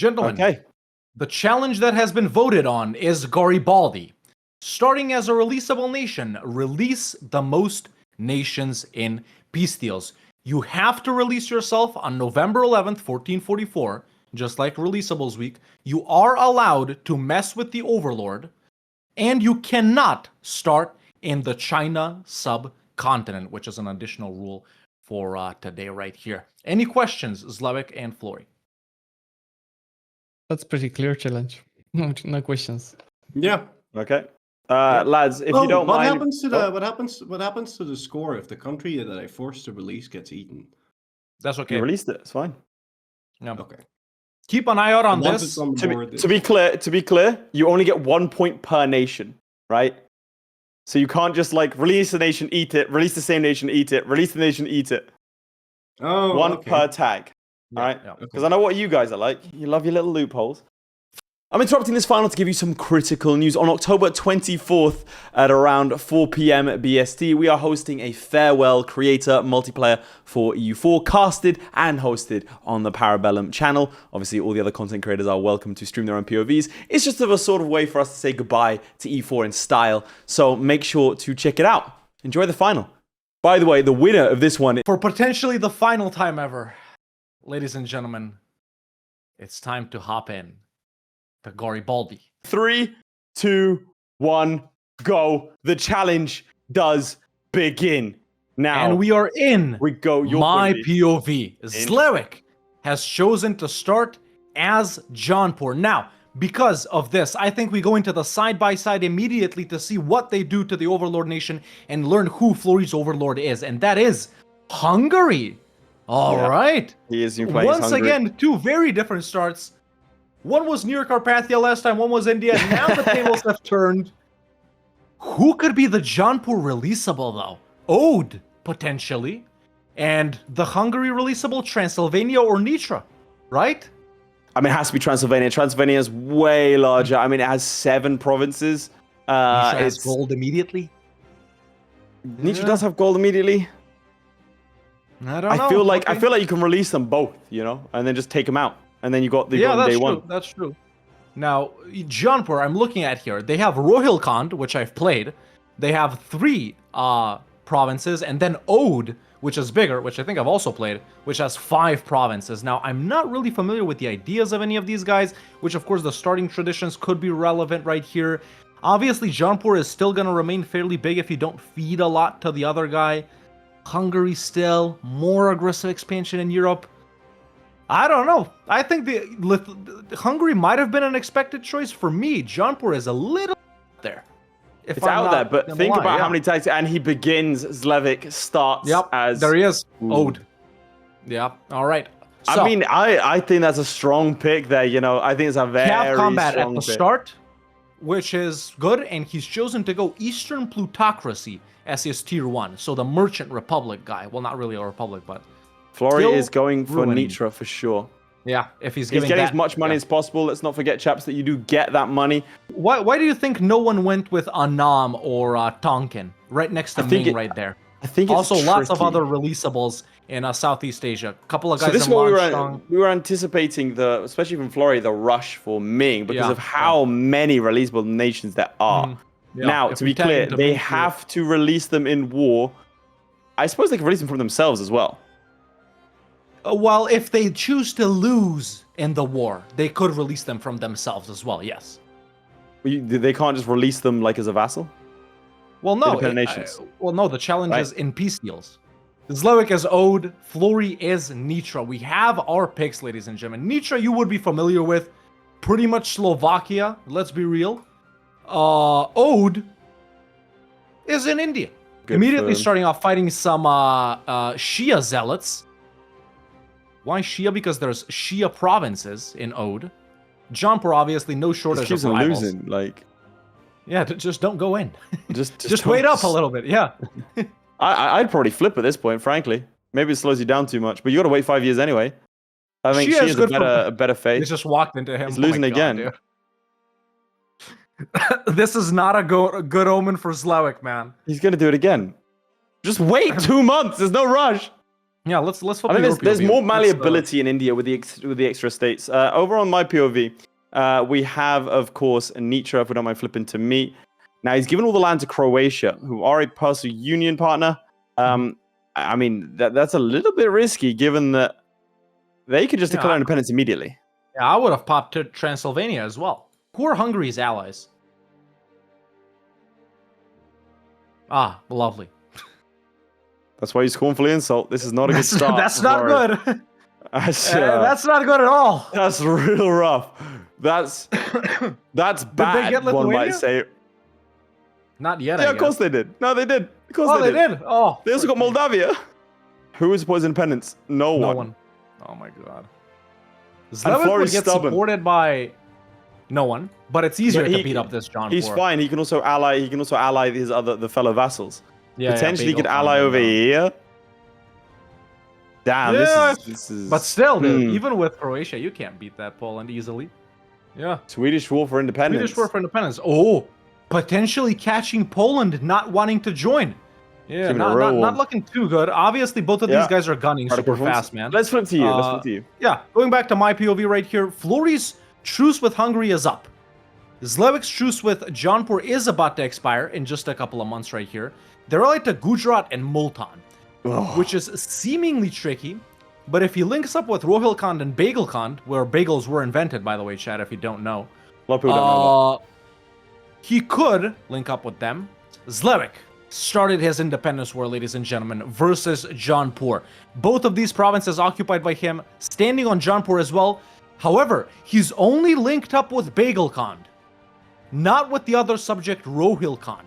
Gentlemen, Okay. the challenge that has been voted on is Garibaldi. Starting as a releasable nation, release the most nations in peace deals. You have to release yourself on November 11th, 1444, just like Releasables Week. You are allowed to mess with the Overlord, and you cannot start in the China subcontinent, which is an additional rule for today right here. Any questions, Zlewikk and Florry? That's pretty clear challenge. No questions. Yeah. Okay. Lads, if you don't what mind... happens to the what happens to the score if the country that I forced to release gets eaten? That's okay. You released it. It's fine. Yeah. Okay. Keep an eye out on Once this. it's on the board, To be clear, you only get 1 point per nation, right? So you can't just like release a nation, eat it, release the same nation, eat it, release the nation, eat it. Oh, One okay. per tag. All right? Yeah. Because I know what you guys are like. You love your little loopholes. I'm interrupting this final to give you some critical news. On October 24th at around 4 p.m. BST, we are hosting a farewell creator multiplayer for EU4, casted and hosted on the Para Bellum channel. Obviously, all the other content creators are welcome to stream their own POVs. It's just a sort of way for us to say goodbye to EU4 in style. So make sure to check it out. Enjoy the final. By the way, the winner of this one... For potentially the final time ever, ladies and gentlemen, it's time to hop in to Garibaldi. 3, 2, 1, go. The challenge does begin. Now, And we are in we go. my POV. Zlewikk has chosen to start as Jaunpur. Now, because of this, I think we go into the side-by-side immediately to see what they do to the Overlord Nation and learn who Florry's Overlord is, and that is Hungary. All right. He is playing Once Hungary. again, two very different starts. One was near Carpathia last time, one was India. Now the tables have turned. Who could be the Jaunpur releasable, though? Ode, potentially. And the Hungary releasable, Transylvania or Nitra, right? I mean, it has to be Transylvania. Transylvania is way larger. I mean, it has 7 provinces. Nitra has It's gold immediately. Nitra does have gold immediately. I don't know. I feel like Okay. you can release them both, you know, and then just take them out, and then you got the Yeah, gold that's day true. one. That's true. Now, Jaunpur, I'm looking at here. They have Rohilkhand, which I've played. They have 3 provinces, and then Ode, which is bigger, which I think I've also played, which has 5 provinces. Now, I'm not really familiar with the ideas of any of these guys, which of course the starting traditions could be relevant right here. Obviously, Jaunpur is still going to remain fairly big if you don't feed a lot to the other guy. Hungary still, more aggressive expansion in Europe. I don't know. I think Hungary might have been an expected choice for me. Jaunpur is a little there. If It's I'm out not there, but gonna think lie, about yeah. how many tags, and he begins. Zlewikk starts Yep, as. there he is. Ooh. Ode. Yeah, all right. So, I mean, I think that's a strong pick there. You know, I think it's a very Cav combat at strong the pick. start, which is good, and he's chosen to go Eastern Plutocracy as his tier 1. So the Merchant Republic guy. Well, not really a republic, but Florry still is going for ruining. Nitra for sure. yeah, if he's He's giving getting that, as much money yeah. as possible. Let's not forget, chaps, that you do get that money. Why do you think no one went with Annam or Tonkin right next to I think Ming it- right there? I think it's Also, lots of tricky. other releasables in Southeast Asia. A couple of So guys this is in what Lancashire. we were anticipating, especially from Florry, the rush for Ming because Yeah, of how many releasable nations there are. Mhm. Yeah, Now, if to we be tag clear, into they Ming have to release them in war. I suppose they can release them from themselves as well. Well, if they choose to lose in the war, they could release them from themselves as well, yes. They can't just release them like as a vassal. Well, no. Independent nations. Well, no, the challenge Right. is in peace deals. Zlewikk is Ode, Florry is Nitra. We have our picks, ladies and gentlemen. Nitra, you would be familiar with. Pretty much Slovakia, let's be real. Ode is in India. Good Immediately for him. starting off fighting some Shia zealots. Why Shia? Because there's Shia provinces in Ode. Jaunpur, obviously, no Just shortage keeps of on rivals. losing. Like, Yeah, just don't go in. just wait don't- up a little bit, yeah. I'd probably flip at this point, frankly. Maybe it slows you down too much, but you got to wait 5 years anyway. I think Shia she is has good for- a better They face. just walked into him. He's Oh my losing God, again. dude. This is not a good omen for Zlewikk, man. He's gonna do it again. Just wait 2 months. There's no rush. Yeah, let's flip I think your there's POV. more Let's, malleability in India with the extra states. Over on my POV, we have, of course, Nitra, if we don't mind flipping to me. Now, he's given all the land to Croatia, who are a personal union partner. I mean, that's a little bit risky, given that they could just declare independence immediately. Yeah, I would have popped to Transylvania as well. Who are Hungary's allies? Ah, lovely. That's why you scornfully insult. This is not a good start. That's not good. That's not good at all. That's real rough. That's bad, one might say. Not yet, Yeah, of course they did. No, they did. Of course they did. Oh, they also got Moldavia. Who is supposed independence? No one. Oh my god. And Zlewikk would get stubborn. supported by no one, but it's easier to beat up this John. He's fine. He can also ally. He can also ally the fellow vassals. Yeah, Potentially, he could Bagel ally Khan, over here. Damn, this is. But still, dude, even with Croatia, you can't beat that Poland easily. Yeah. Swedish war for independence. Swedish war for independence. Oh, potentially catching Poland not wanting to join. Yeah, not looking too good. Obviously, both of these guys are gunning super fast, man. Let's flip to you. Yeah, going back to my POV right here, Florry's truce with Hungary is up. Zlewick's truce with Jaunpur is about to expire in just a couple of months right here. They're allied to Gujarat and Multan, which is seemingly tricky. But if he links up with Rohilkhand and Bagelkhand, where bagels were invented, by the way, Chad, if you don't know, A lot of people don't know that. he could link up with them. Zlewikk started his independence war, ladies and gentlemen, versus Jaunpur. Both of these provinces occupied by him, standing on Jaunpur as well. However, he's only linked up with Bagelkhand, not with the other subject, Rohilkhand.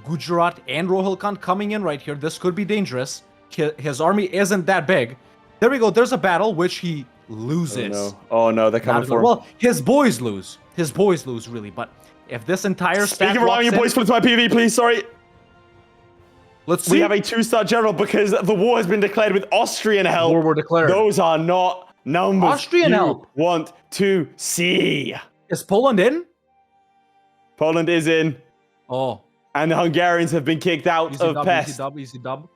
Gujarat and Rohilkhand coming in right here. This could be dangerous. His army isn't that big. There we go. There's a battle which he loses. Oh no, they're coming for him. Well, his boys lose. His boys lose, really. But if this entire stack Speaking of allowing your boys, flip to my PV, please. Sorry. Let's see. We have a 2-star general because the war has been declared with Austrian help. War were declared. Those are not numbers Austrian help. Want to see. Is Poland in? Poland is in. Oh. And the Hungarians have been kicked out Easy of dub, Pest. Easy dub.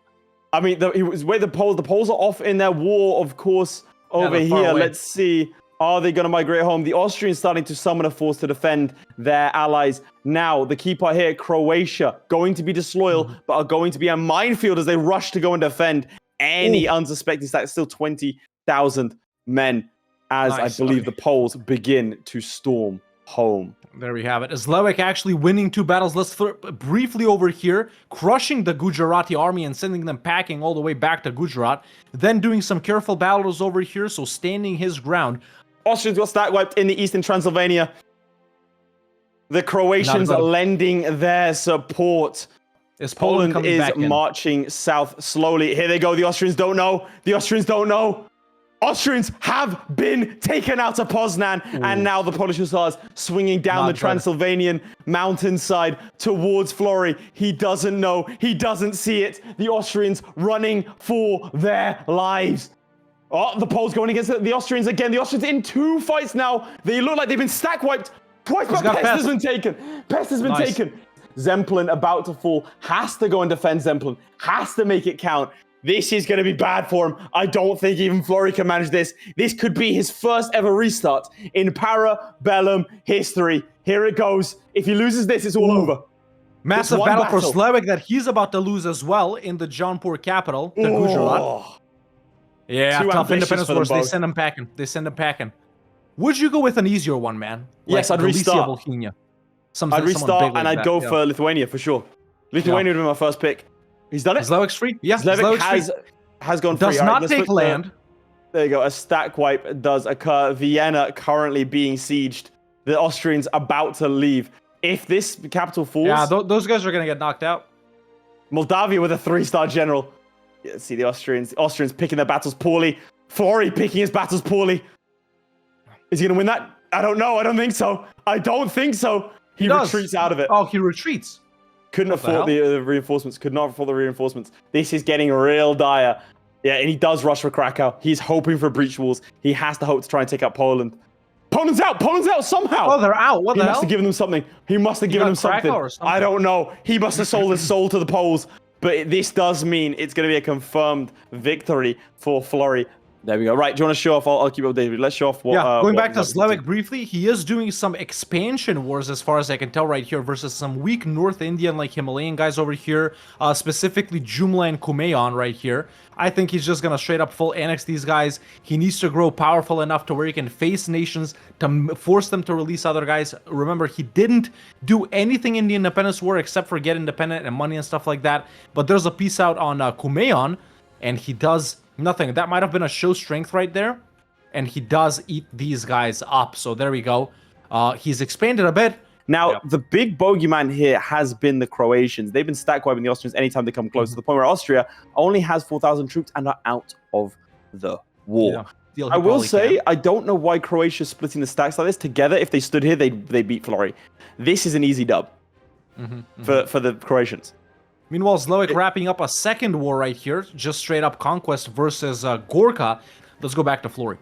I mean, the Poles are off in their war, of course, over here. Let's see. Are they going to migrate home? The Austrians starting to summon a force to defend their allies. Now, the key part here, Croatia, going to be disloyal, but are going to be a minefield as they rush to go and defend any unsuspecting stack. Still 20,000 men as I believe the Poles begin to storm home. There we have it. Zlewikk actually winning 2 battles. Let's flip briefly over here, crushing the Gujarati army and sending them packing all the way back to Gujarat. Then doing some careful battles over here, so standing his ground. Austrians got stack wiped in the eastern Transylvania. The Croatians are lending their support. Poland is marching south slowly. Here they go. The Austrians don't know. The Austrians don't know. Austrians have been taken out of Poznan, and now the Polish Hussars swinging down the Transylvanian mountainside towards Florry. He doesn't know. He doesn't see it. The Austrians running for their lives. Oh, the Poles going against the Austrians again. The Austrians in 2 fights now. They look like they've been stack wiped twice, but Pest has been taken. Pest has been taken. Zemplin about to fall. Has to go and defend Zemplin. Has to make it count. This is going to be bad for him. I don't think even Florry can manage this. This could be his first ever restart in Para Bellum history. Here it goes. If he loses this, it's all over. Massive battle for Zlewikk that he's about to lose as well in the Jaunpur capital, the Gujarat. Yeah, tough independence wars. They send him packing. They send him packing. Would you go with an easier one, man? Yes, I'd restart. I'd restart and I'd go for Lithuania for sure. Lithuania would be my first pick. He's done it. Zlewick's free. Yeah, Zlewikk has gone free. Does not take land. There you go. A stack wipe does occur. Vienna currently being sieged. The Austrians about to leave. If this capital falls... Yeah, those guys are going to get knocked out. Moldavia with a 3-star general. Yeah, see the Austrians. Austrians picking their battles poorly. Florry picking his battles poorly. Is he going to win that? I don't know. I don't think so. I don't think so. He retreats out of it. Oh, he retreats. Couldn't afford the reinforcements. Could not afford the reinforcements. This is getting real dire. Yeah, and he does rush for Krakow. He's hoping for breach walls. He has to hope to try and take out Poland. Poland's out! Poland's out somehow! Oh, they're out. What the hell? He must have given them something. He must have given them something. I don't know. He must have sold his soul to the Poles. but this does mean it's going to be a confirmed victory for Florry. There we go. Right, do you want to show off? I'll keep updated. Let's show off what... going what back to Zlewikk Zlewikk briefly, he is doing some expansion wars as far as I can tell right here versus some weak North Indian, like Himalayan guys over here, specifically Jumla and Kumaon right here. I think he's just going to straight up full annex these guys. He needs to grow powerful enough to where he can face nations to force them to release other guys. Remember, he didn't do anything in the Independence War except for get independent and money and stuff like that. But there's a piece out on Kumaon, and he does... nothing. That might have been a show strength right there. And he does eat these guys up. So there we go. He's expanded a bit. Now, the big bogeyman here has been the Croatians. They've been stack wiping the Austrians anytime they come close, to the point where Austria only has 4,000 troops and are out of the war. Yeah. I will say, I don't know why Croatia's splitting the stacks like this. Together, if they stood here, they beat Florry. This is an easy dub for the Croatians. Meanwhile, Zlewikk wrapping up a second war right here, just straight up conquest versus Gorka. Let's go back to Florry.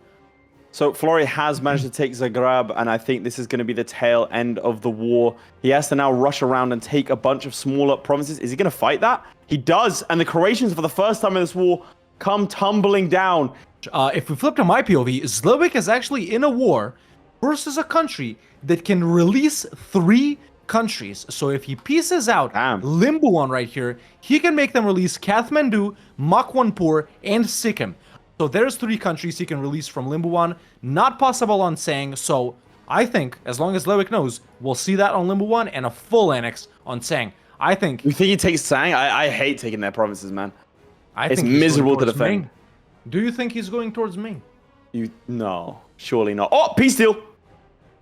So Florry has managed to take Zagreb, and I think this is going to be the tail end of the war. He has to now rush around and take a bunch of smaller provinces. Is he going to fight that? He does, and the Croatians, for the first time in this war, come tumbling down. If we flip to my POV, Zlewikk is actually in a war versus a country that can release 3 countries. So if he pieces out Limbuan right here, he can make them release Kathmandu, Makwanpur, and Sikkim. So there's 3 countries he can release from Limbuan. Not possible on Sang. So I think, as long as Zlewikk knows, we'll see that on Limbuan and a full annex on Sang. I think... You think he takes Sang? I hate taking their provinces, man. It's think miserable to defend. Ming. Do you think he's going towards Ming? No, surely not. Oh, peace deal!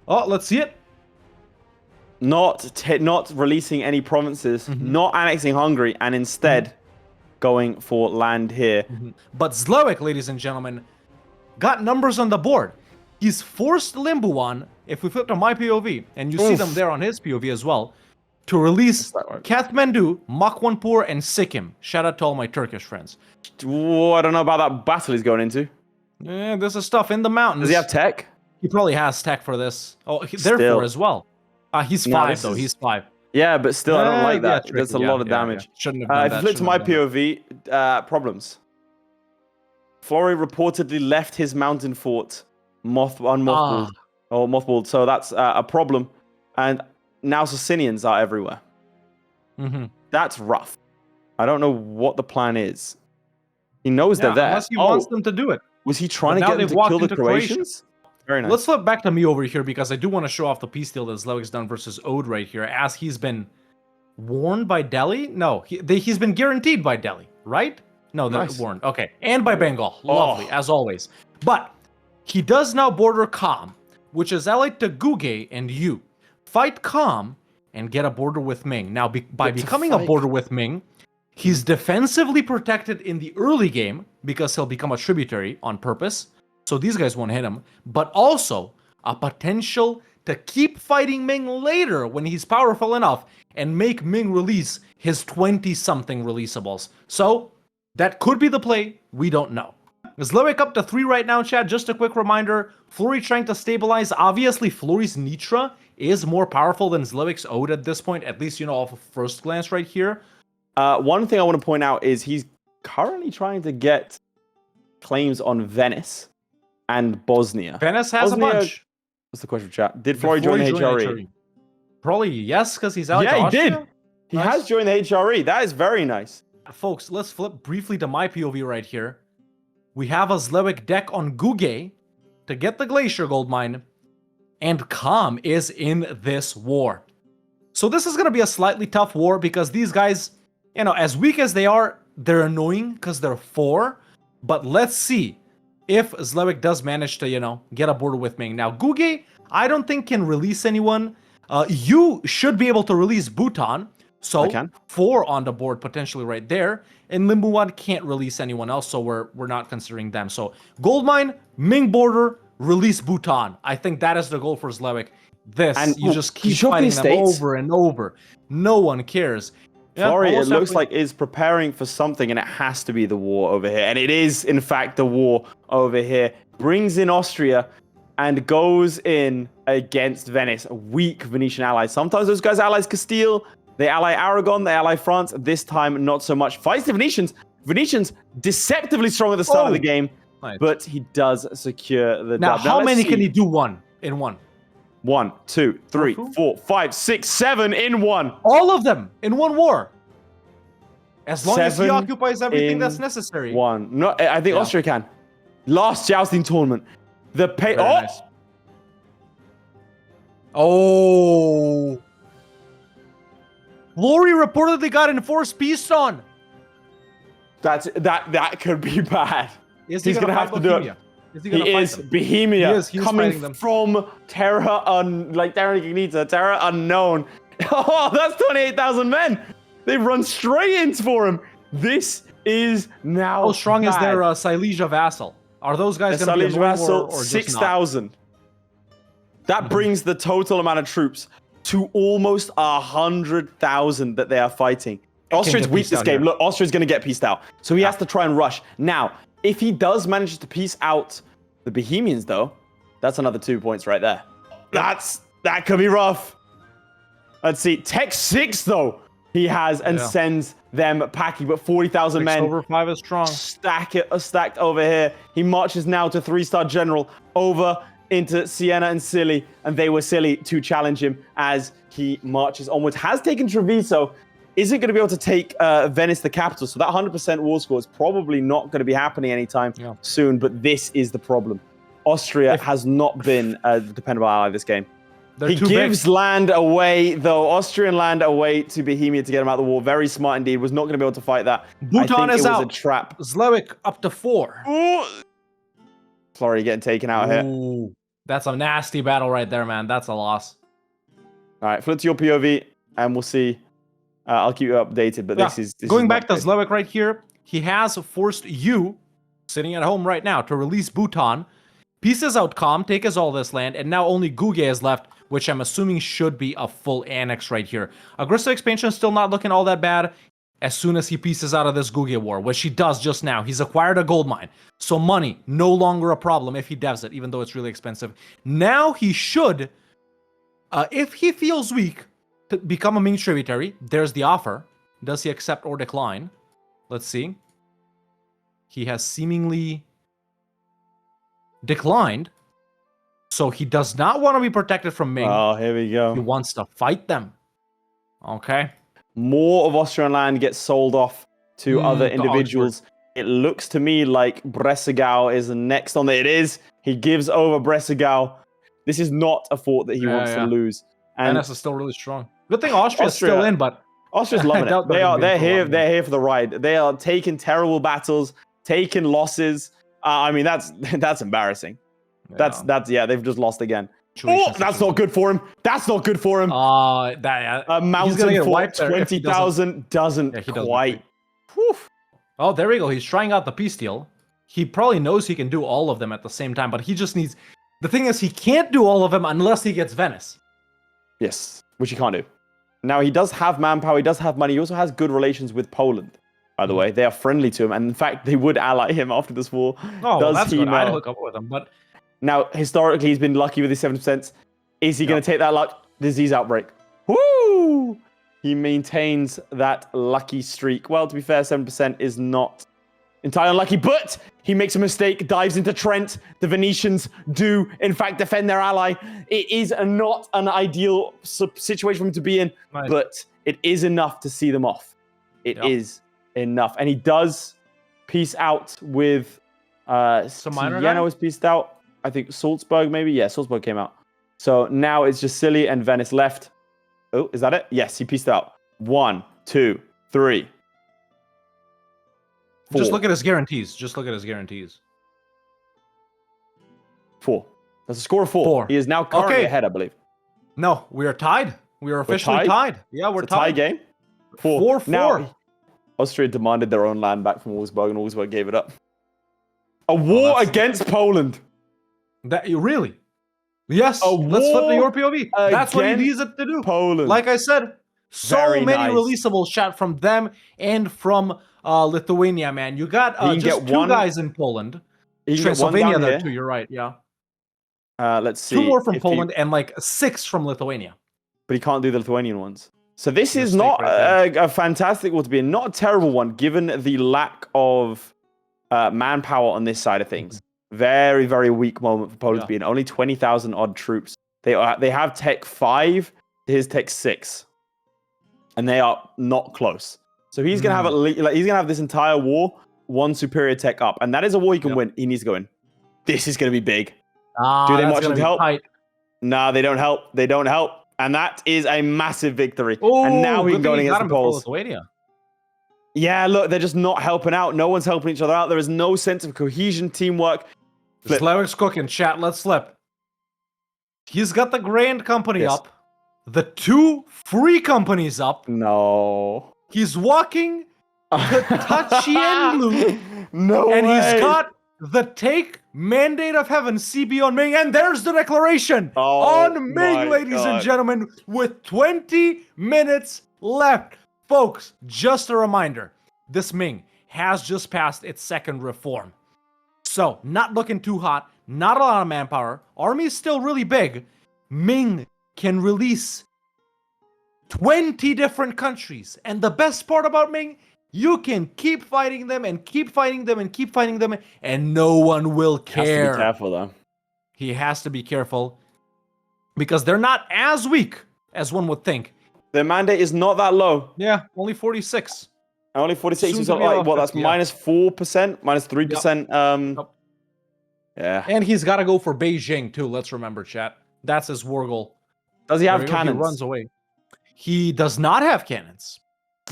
Oh, let's see it. Not releasing any provinces, not annexing Hungary, and instead going for land here. But Zlewikk, ladies and gentlemen, got numbers on the board. He's forced Limbuan, if we flip to my POV, and you see them there on his POV as well, to release Kathmandu, Makwanpur, and Sikkim. Shout out to all my Turkish friends. Oh, I don't know about that battle he's going into. Yeah, this is stuff in the mountains. Does he have tech? He probably has tech for this. Oh, therefore as well. He's 5 though. He's 5. Yeah, but still, I don't like that. That's a lot of damage. Shouldn't have done if you flip to my POV, problems. Florry reportedly left his mountain fort mothballed. So that's a problem. And now Socinians are everywhere. That's rough. I don't know what the plan is. He knows they're there. Unless he wants them to do it. Was he trying to get them to kill the Croatians? Very nice. Let's flip back to me over here because I do want to show off the peace deal that Zlewick's done versus Ode right here, as he's been warned by Delhi. No, he's been guaranteed by Delhi, right? No, they're warned. Okay, and by Bengal. Lovely, as always. But he does now border Kham, which is allied to Guge and you. Fight Kham and get a border with Ming. Now, by becoming a border with Ming, he's defensively protected in the early game because he'll become a tributary on purpose. So these guys won't hit him, but also a potential to keep fighting Ming later when he's powerful enough and make Ming release his 20-something releasables. So that could be the play. We don't know. Zlewikk up to 3 right now, Chad. Just a quick reminder, Florry trying to stabilize. Obviously, Florry's Nitra is more powerful than Zlewick's Ode at this point, at least, off of first glance right here. One thing I want to point out is he's currently trying to get claims on Venice and Bosnia. Venice has a bunch. What's the question, chat? Did Florry join the HRE? Probably yes, because he's out. Yeah, he did. He has joined the HRE. That is very nice. Folks, let's flip briefly to my POV right here. We have a Zlewikk deck on Guge to get the Glacier Gold Mine, and Kham is in this war. So this is going to be a slightly tough war because these guys, as weak as they are, they're annoying because they're 4. But let's see if Zlewikk does manage to, get a border with Ming. Now, Guge, I don't think can release anyone. You should be able to release Bhutan. So 4 on the board potentially right there. And Limbuan can't release anyone else, so we're not considering them. So Goldmine, Ming border, release Bhutan. I think that is the goal for Zlewikk. You just keep fighting them over and over. No one cares. Florry, it looks like, is preparing for something, and it has to be the war over here. And it is, in fact, the war over here. Brings in Austria and goes in against Venice, a weak Venetian ally. Sometimes those guys' allies Castile, They ally Aragon, they ally France. This time, not so much. Fights the Venetians. Venetians deceptively strong at the start of the game, nice. but he does secure the Now, dub. how let's many see. can he do in one? 1, 2, 3, 4, 5, 6, 7 in one. All of them in one war. As long as he 7 occupies everything that's in necessary. One. No, I think Austria can. Last jousting tournament. The pay. Very Oh! nice. Oh. Florry reportedly got enforced peace on. That could be bad. Is he He's gonna have to do it. Is he gonna He fight is them? Bohemia He is coming fighting them. from Terra Terra Incognita, Terra Unknown. Oh, that's 28,000 men. They've run straight into for him. This is now. How strong is bad. their Silesia vassal? Are those guys The going to be Silesia annoying vassal, or just not? 6,000. That brings the total amount of troops to almost 100,000 that they are fighting. Austria's get weak pieced this out game. here. Look, Austria's going to get pieced out. So he has to try and rush. Now, if he does manage to piece out the Bohemians, though, that's another 2 points right there. That could be rough. Let's see. Tech 6, though, he has and sends them packing. But 40,000 men. Over 5 is strong. Stacked over here. He marches now to 3-star general over into Siena and Silly, and they were silly to challenge him as he marches onwards. Has taken Treviso, isn't going to be able to take Venice, the capital, so that 100% war score is probably not going to be happening anytime soon, but this is the problem. Austria has not been a dependable ally this game. He gives land away, though. Austrian land away to Bohemia to get him out of the war. Very smart indeed. Was not going to be able to fight that. Bhutan is out. It was a trap. Zlewikk up to 4. Ooh. Florry getting taken out here. Ooh, that's a nasty battle right there, man. That's a loss. All right, flip to your POV, and we'll see. I'll keep you updated, but this is... Going back to Zlewikk right here, he has forced you, sitting at home right now, to release Bhutan, pieces out Kham, take us all this land, and now only Guge is left, which I'm assuming should be a full annex right here. Aggressive expansion is still not looking all that bad as soon as he pieces out of this Guge war, which he does just now. He's acquired a gold mine, so money, no longer a problem if he devs it, even though it's really expensive. Now he should, if he feels weak, to become a Ming tributary. There's the offer. Does he accept or decline? Let's see. He has seemingly declined. So he does not want to be protected from Ming. Oh, here we go. He wants to fight them. Okay. More of Austrian land gets sold off to other individuals. It looks to me like Bresegau is next on the... It is. He gives over Bresegau. This is not a fort that he wants to lose. And Venice is still really strong. Good thing Austria's still in, but Austria's loving it. They're here for the ride. They are taking terrible battles, taking losses. I mean, that's embarrassing. Yeah. They've just lost again. Oh, that's not good for him. That's not good for him. A mountain fort, 20,000 doesn't quite. Oh, there we go. He's trying out the peace deal. He probably knows he can do all of them at the same time, but he just needs... The thing is, he can't do all of them unless he gets Venice. Yes, which he can't do. Now, he does have manpower. He does have money. He also has good relations with Poland, by the way. They are friendly to him. And in fact, they would ally him after this war. Oh, well, that's good. I'd hook up with him, but... Now, historically, he's been lucky with his 70%. Is he going to take that luck? Disease outbreak. Woo! He maintains that lucky streak. Well, to be fair, 7% is not entirely unlucky, but he makes a mistake, dives into Trent. The Venetians do, in fact, defend their ally. It is not an ideal situation for him to be in, but it is enough to see them off. It is enough. And he does peace out with... Siena was pieced out. I think Salzburg, maybe? Yeah, Salzburg came out. So now it's just Silly and Venice left. Oh, is that it? Yes, he pieced out. 1, 2, 3, 4. Just look at his guarantees. 4. That's a score of 4. He is now currently ahead, I believe. No, we are tied. We are officially tied. Yeah, we're tied. Tie game? 4. Now, Austria demanded their own land back from Augsburg, and Augsburg gave it up. A war against Poland. Really? Yes. Let's flip to your POV. That's what he needs it to do. Poland. Like I said, so Very many nice. releasables shot from them and from Lithuania, man. You got just 2 guys in Poland. Transylvania there too. You're right. Yeah. Let's see. 2 more from Poland and like 6 from Lithuania. But he can't do the Lithuanian ones. So this is Mistake not right a fantastic war to be in, not a terrible one, given the lack of manpower on this side of things. Very, very weak moment for Poland to be in. Only 20,000 odd troops. They have tech 5, his tech 6, and they are not close. So he's gonna have he's gonna have this entire war 1 superior tech up, and that is a war he can win. He needs to go in. This is gonna be big. Do they march to help? No, they don't help. They don't help. And that is a massive victory. And now we can go against the Poles. Yeah, look, they're just not helping out. No one's helping each other out. There is no sense of cohesion, teamwork. Zlewick's cooking, chat. Let's flip. He's got the Grand Company up. The 2 free companies up. No. He's walking to Touchy and Blue. No and way. He's got the take mandate of heaven, CB on Ming, and there's the declaration on Ming, ladies and gentlemen, with 20 minutes left. Folks, just a reminder, this Ming has just passed its 2nd reform. So, not looking too hot, not a lot of manpower, army is still really big. Ming can release 20 different countries, and the best part about Ming, you can keep fighting them and keep fighting them and keep fighting them, and no one will care. He has to be careful, though. He has to be careful because they're not as weak as one would think. Their mandate is not that low. Yeah, only 46. Only 46. He's got like, what, that's minus 4%, minus 3%. Yep. Yeah. And he's got to go for Beijing, too. Let's remember, chat. That's his war goal. Does he have cannons? He runs away. He does not have cannons.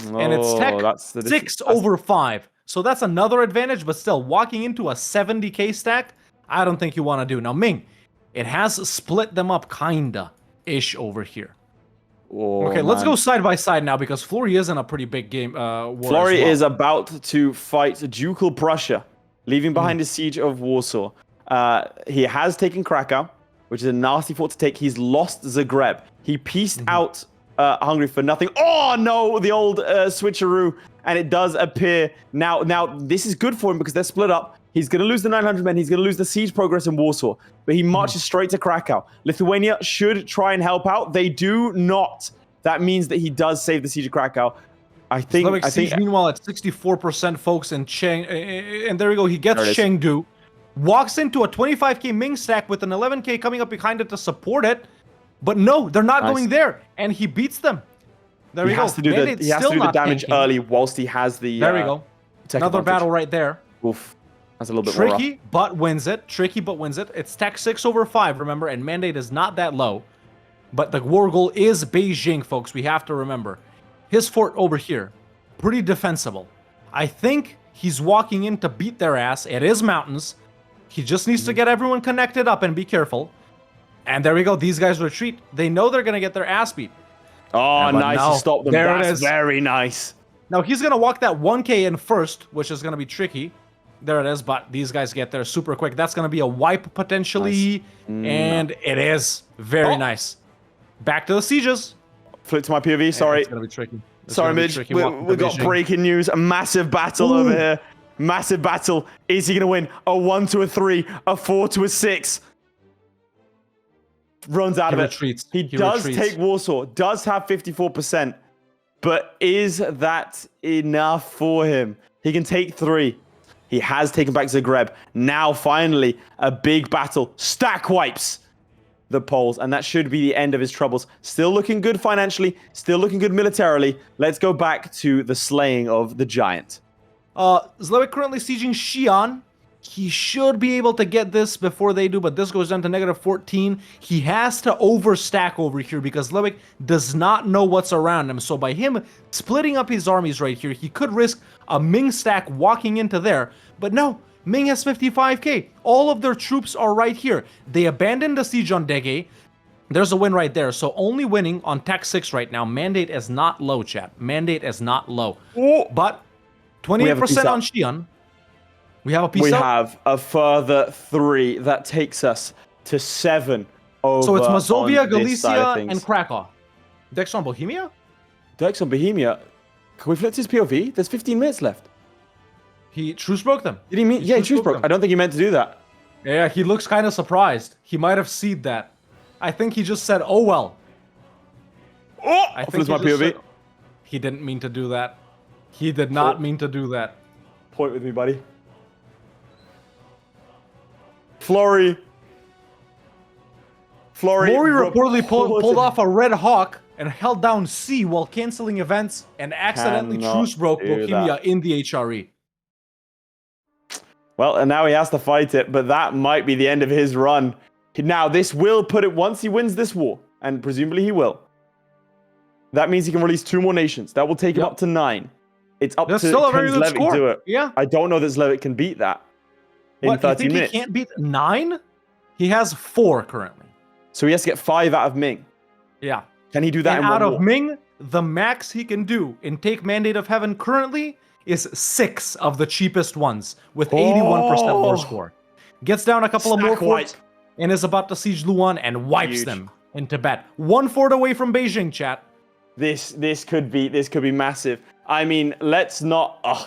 And it's tech 6 over 5. So that's another advantage, but still, walking into a 70k stack, I don't think you want to do. Now, Ming, it has split them up kinda-ish over here. Okay, let's go side by side now, because Florry is in a pretty big game war. Florry is about to fight Ducal Prussia, leaving behind the siege of Warsaw. He has taken Krakow, which is a nasty fort to take. He's lost Zagreb. He pieced out Hungary for nothing. Oh no, the old switcheroo, and it does appear now. This is good for him because they're split up. He's going to lose the 900 men. He's going to lose the siege progress in Warsaw, but he marches straight to Krakow. Lithuania should try and help out. They do not. That means that he does save the siege of Krakow. I think. Siege, meanwhile, at 64%, folks, in Cheng, and there we go. He gets Chengdu, walks into a 25k Ming stack with an 11k coming up behind it to support it. But no, they're not going there, and he beats them. There we go. He has to do the damage early whilst he has the. There we go. Another battle right there. Oof. That's a little bit tricky, but wins it. Tricky, but wins it. It's tech 6 over 5, remember, and mandate is not that low. But the war goal is Beijing, folks. We have to remember. His fort over here, pretty defensible. I think he's walking in to beat their ass. It is mountains. He just needs to get everyone connected up and be careful. And there we go. These guys retreat. They know they're going to get their ass beat. Oh, nice. He stopped them. There it is. Very nice. Now, he's going to walk that 1k in first, which is going to be tricky. There it is, but these guys get there super quick. That's going to be a wipe, potentially. Nice. And it is. Very nice. Back to the sieges. Flip to my POV, sorry. It's going to be tricky. Sorry, Midge. We've got breaking news. A massive battle over here. Massive battle. Is he going to win? A 1 to a 3. A 4 to a 6. Runs out of it. He does take Warsaw. Does have 54%. But is that enough for him? He can take 3. He has taken back Zagreb. Now, finally, a big battle. Stack wipes the Poles, and that should be the end of his troubles. Still looking good financially. Still looking good militarily. Let's go back to the slaying of the giant. Zlewikk currently sieging Xi'an. He should be able to get this before they do, but this goes down to -14. He has to overstack over here because Zlewikk does not know what's around him. So by him splitting up his armies right here, he could risk a Ming stack walking into there. But no, Ming has 55k. All of their troops are right here. They abandoned the siege on Dege. There's a win right there. So only winning on Tech 6 right now. Mandate is not low, chat. Mandate is not low. But 28% on Xi'an. We have a piece We have a further 3 that takes us to 7 over. So it's Mazovia, Galicia, and Krakow. Dex on Bohemia? Dex on Bohemia? Can we flip his POV? There's 15 minutes left. He Truce broke them. Did he mean? Yeah, Truce broke. I don't think he meant to do that. Yeah, he looks kind of surprised. He might have seen that. I think he just said, oh well. Oh, I think flips my he just POV. said- He didn't mean to do that. He did not mean to do that. Point with me, buddy. Florry reportedly pulled off a Red Hawk and held down C while canceling events and accidentally Cannot truce broke do Bohemia that. in the HRE. Well, and now he has to fight it, but that might be the end of his run. Now, this will put it, once he wins this war, and presumably he will, that means he can release 2 more nations. That will take him up to 9. It's up That's to still a very good Zlewikk score. do it. Yeah. I don't know that Zlewikk can beat that in What, 30 you think minutes. he can't beat 9? He has 4 currently. So he has to get 5 out of Ming. Yeah. Can he do that And in out one of war? Ming, the max he can do in Take Mandate of Heaven currently is 6 of the cheapest ones with 81% war score. Gets down a couple of more Stack wipe. forts and is about to siege Luan and wipes Huge. them in Tibet. 1 fort away from Beijing, chat. This could be massive. I mean, let's not. Oh,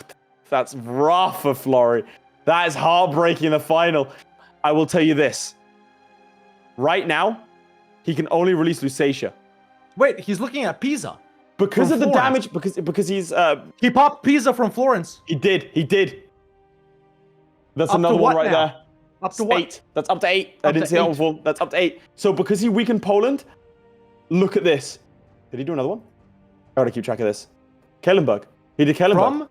that's rough for Florry. That is heartbreaking in the final. I will tell you this. Right now, he can only release Lusatia Wait, he's looking at Pisa. because From of the Florence. damage. Because he's He popped Pisa from Florence. he did. That's Up to another one what right now? there. Up to what? 8. That's up to 8. I Up didn't to see that 8. one before. That's up to 8. So because he weakened Poland, look at this. Did he do another one? I gotta keep track of this. Kellenberg. He did Kellenberg.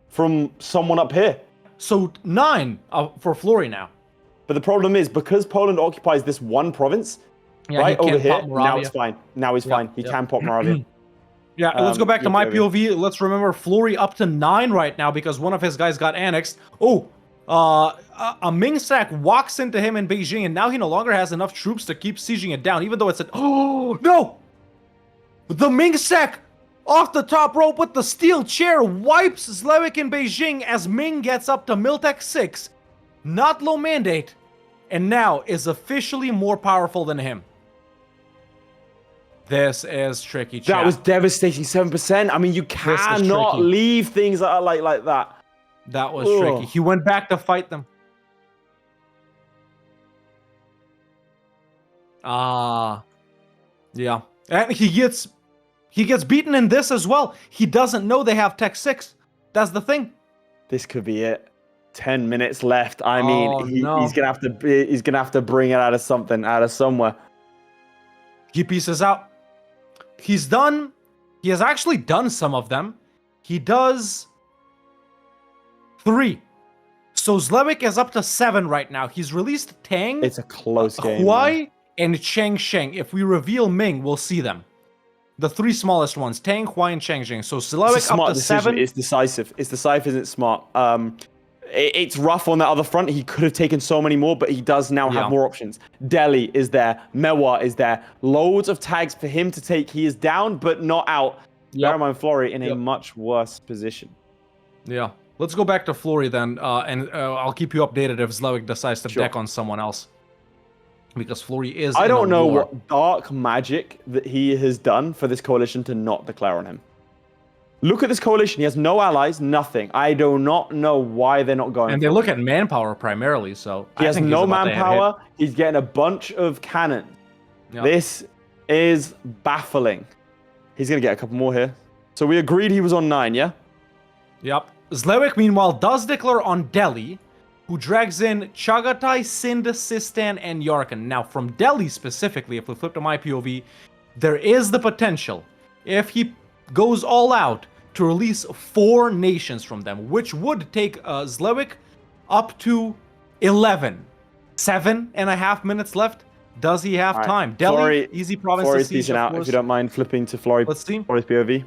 From someone up here. So 9 for Florry now. But the problem is, because Poland occupies this one province, Yeah, right he over can't here, pop now Moravia. it's fine. Now he's fine. He can pop Moravia. Yeah, let's go back to yeah, my POV. POV. Let's remember Florry up to 9 right now because one of his guys got annexed. Oh, a Ming sack walks into him in Beijing, and now he no longer has enough troops to keep sieging it down, even though it's oh, no! The Ming sack off the top rope with the steel chair wipes Zlewikk in Beijing as Ming gets up to Miltech 6, not low mandate, and now is officially more powerful than him. This is tricky, chat. That was devastating. 7%. I mean, you cannot tricky. leave things that are like that. That was Ugh. tricky. He went back to fight them. Yeah. And he gets beaten in this as well. He doesn't know they have Tech 6. That's the thing. This could be it. 10 minutes left. I mean, Oh, no. he's gonna have to bring it out of somewhere. He pieces out. He's done. He has actually done some of them. He does 3. So Zlewikk is up to 7 right now. He's released Tang, It's a close game. man. Huai, and Chang Sheng. If we reveal Ming, we'll see them. The 3 smallest ones, Tang, Huai, and Chang Sheng. So It's a Zlewikk smart up to decision. 7. It's decisive. It's decisive, isn't it? Smart. It's rough on that other front. He could have taken so many more, but he does now have Yeah. more options. Delhi is there. Mewar is there. Loads of tags for him to take. He is down, but not out. Yep. Bear in mind, Florry in a Yep. much worse position. Yeah. Let's go back to Florry then, and I'll keep you updated if Zlewikk decides to Sure. deck on someone else. Because Florry is I in don't a know war. what dark magic that he has done for this coalition to not declare on him. Look at this coalition. He has no allies, nothing. I do not know why they're not going. And for they him. look at manpower primarily, so He I has think he's no about to hit manpower. He's getting a bunch of cannons. hit. Yeah. This is baffling. He's going to get a couple more here. So we agreed he was on 9, yeah? Yep. Zlewikk, meanwhile, does declare on Delhi, who drags in Chagatai, Sind, Sistan, and Yarkand. Now, from Delhi specifically, if we flip to my POV, there is the potential, if he goes all out, to release 4 nations from them, which would take Zlewikk up to 11. 7.5 minutes left. Does he have Alright, time? Delhi, Florry- easy province to Florry's siege, decent of out, if course. you don't mind flipping to Florry. Let's see. Florry's POV.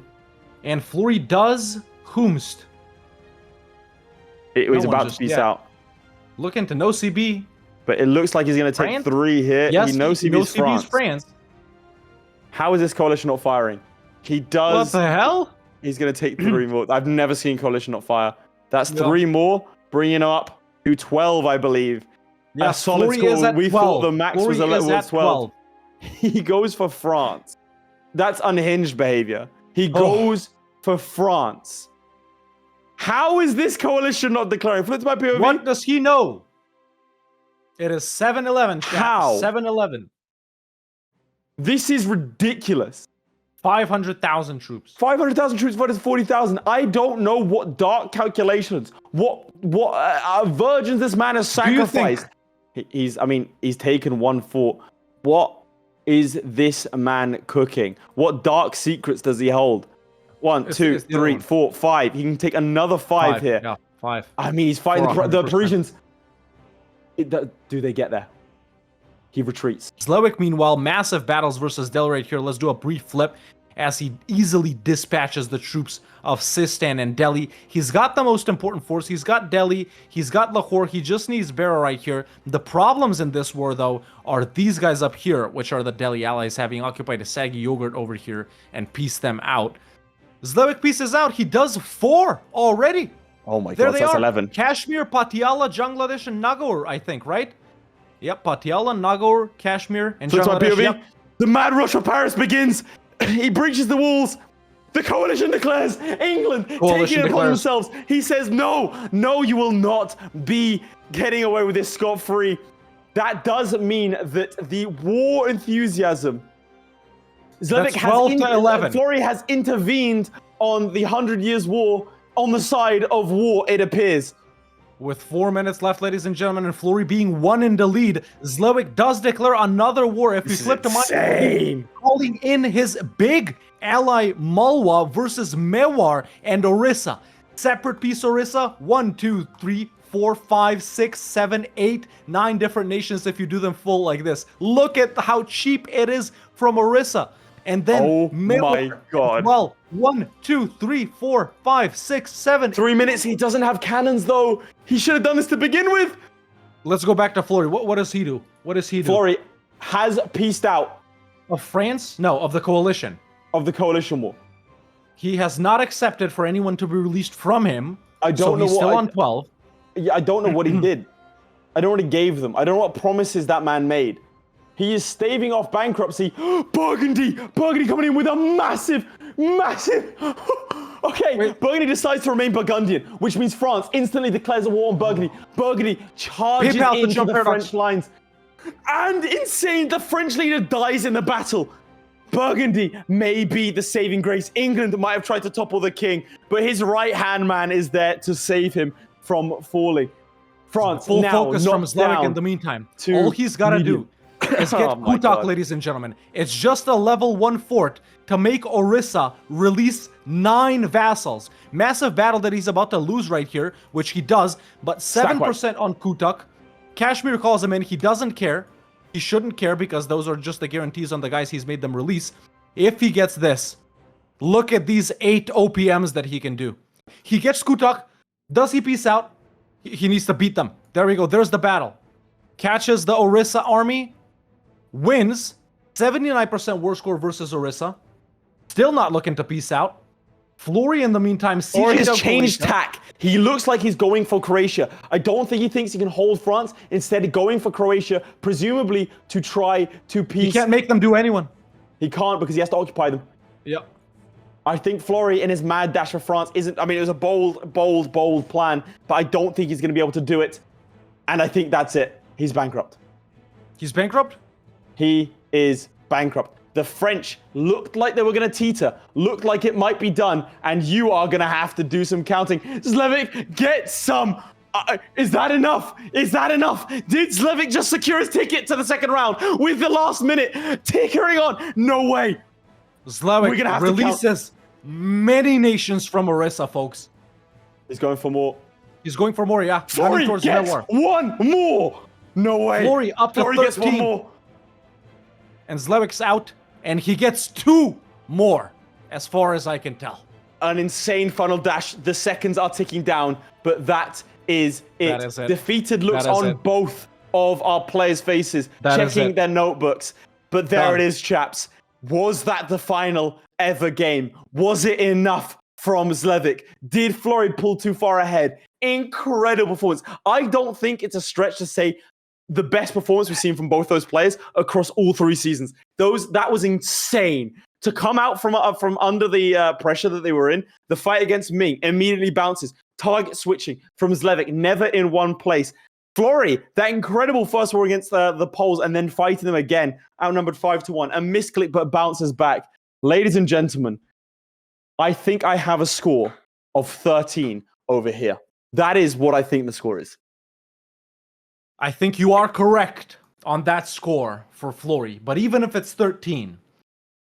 And Florry does Humst. He's No one about just to piece yet. out. Looking to no CB. But it looks like he's going to take France? 3 here. Yes, he knows no CB's France. France. How is this coalition not firing? He does. What the hell? He's going to take 3 more. I've never seen coalition not fire. That's Yeah. 3 more, bringing him up to 12, I believe. Yeah, a solid Florry score. is at We 12. thought the max was Florry is at 12. He goes for France. That's unhinged behavior. He Oh. goes for France. How is this coalition not declaring? Flip to my POV. What does he know? It is 7-11. chat. How? 7-11. This is ridiculous. 500,000 troops. 500,000 troops versus 40,000. I don't know what dark calculations, what virgins this man has sacrificed. He's taken one fort. What is this man cooking? What dark secrets does he hold? 1, 2, 3, 4, 5. He can take another 5 here. Yeah, 5. I mean, he's fighting the 100%. Parisians. Do they get there? He retreats. Zlewikk, meanwhile, massive battles versus Delhi right here. Let's do a brief flip as he easily dispatches the troops of Sistan and Delhi. He's got the most important force. He's got Delhi. He's got Lahore. He just needs Berar right here. The problems in this war, though, are these guys up here, which are the Delhi allies, having occupied a saggy yogurt over here and pieced them out. Zlewikk pieces out. He does 4 already. Oh my There god, they that's are. 11. Kashmir, Patiala, Bangladesh, and Nagaur, I think, right? Yep, Patiala, Nagaur, Kashmir, and So it's my Bangladesh. POV. Yep. The mad rush for Paris begins. He breaches the walls. The coalition declares England taking it upon themselves. He says, no, you will not be getting away with this scot-free. That does mean that the war enthusiasm. Zlewikk That's 12 to 11. Florry has intervened on the 100 Years' War on the side of war, it appears. With 4 minutes left, ladies and gentlemen, and Florry being 1 in the lead, Zlewikk does declare another war. If we flip to insane. calling in his big ally Malwa versus Mewar and Orissa. Separate piece Orissa, 1, 2, 3, 4, 5, 6, 7, 8, 9 different nations if you do them full like this. Look at how cheap it is from Orissa. And then Oh Mewar my god. well, 1, 2, 3, 4, 5, 6, 7. 3 minutes. He doesn't have cannons though. He should have done this to begin with. Let's go back to Florry. What does he do? What does he do? Florry has pieced out Of France? No, of the coalition. of the coalition war. He has not accepted for anyone to be released from him. I don't so know he's what still I- on 12. Yeah, I don't know what he did. I don't know what he gave them. I don't know what promises that man made. He is staving off bankruptcy. Burgundy coming in with a massive. Okay, Wait. Burgundy decides to remain Burgundian, which means France instantly declares a war on Burgundy. Burgundy charges PayPal to into jump the paradox. French lines. And insane, the French leader dies in the battle. Burgundy may be the saving grace. England might have tried to topple the king, but his right-hand man is there to save him from falling. France Full now focus from knocked Zlewikk down in the meantime. to All he's got to do medium. is get Oh my Kutak, God. ladies and gentlemen. It's just a level 1 fort to make Orissa release 9 vassals. Massive battle that he's about to lose right here, which he does, but 7% on Kutak. Kashmir calls him in. He doesn't care. He shouldn't care because those are just the guarantees on the guys he's made them release. If he gets this, look at these 8 OPMs that he can do. He gets Kutak. Does he peace out? He needs to beat them. There we go. There's the battle. Catches the Orissa army. Wins. 79% war score versus Orissa. Still not looking to peace out. Florry, in the meantime, Or sieging he's down changed Croatia. tack. He looks like he's going for Croatia. I don't think he thinks he can hold France. Instead, going for Croatia, presumably to try to peace. He can't make them do anyone. He can't because he has to occupy them. Yep. I think Florry in his mad dash for France isn't. I mean, it was a bold plan, but I don't think he's going to be able to do it. And I think that's it. He's bankrupt. He's bankrupt? He is bankrupt. The French looked like they were going to teeter, looked like it might be done, and you are going to have to do some counting. Zlewikk, get some. Is that enough? Is that enough? Did Zlewikk just secure his ticket to the second round with the last minute tickering on? No way. Zlewikk We're gonna have to count. releases many nations from Orissa, folks. He's going for more. He's going for more, yeah. Running Florry towards gets Mewar. one more. No way. Florry up to Florry gets 13. one more. And Zlewick's out, and he gets 2 more, as far as I can tell. An insane funnel dash. The seconds are ticking down, but that is it. That is it. Defeated looks That is on it. both of our players' faces, That is checking it. their notebooks. But there Done. it is, chaps. Was that the final ever game? Was it enough from Zlewikk? Did Florry pull too far ahead? Incredible performance. I don't think it's a stretch to say the best performance we've seen from both those players across all 3 seasons. That was insane. To come out from under the pressure that they were in, the fight against Ming immediately bounces. Target switching from Zlewikk, never in one place. Florry, that incredible first war against the Poles and then fighting them again, outnumbered 5-1. A misclick, but bounces back. Ladies and gentlemen, I think I have a score of 13 over here. That is what I think the score is. I think you are correct on that score for Florry. But even if it's 13,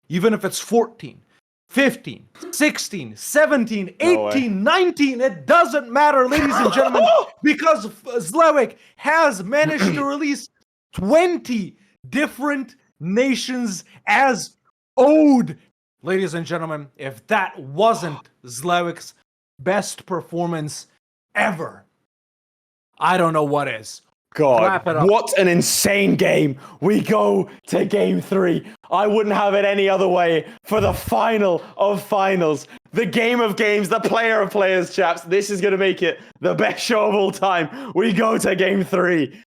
even if it's 14, 15, 16, 17, 18, 19, it doesn't matter, ladies and gentlemen, because Zlewikk has managed to release 20 different nations as owed. Ladies and gentlemen, if that wasn't Zlewick's best performance ever, I don't know what is. God, Wrap it up. what an insane game. We go to game 3. I wouldn't have it any other way for the final of finals. The game of games, the player of players, chaps. This is going to make it the best show of all time. We go to game 3.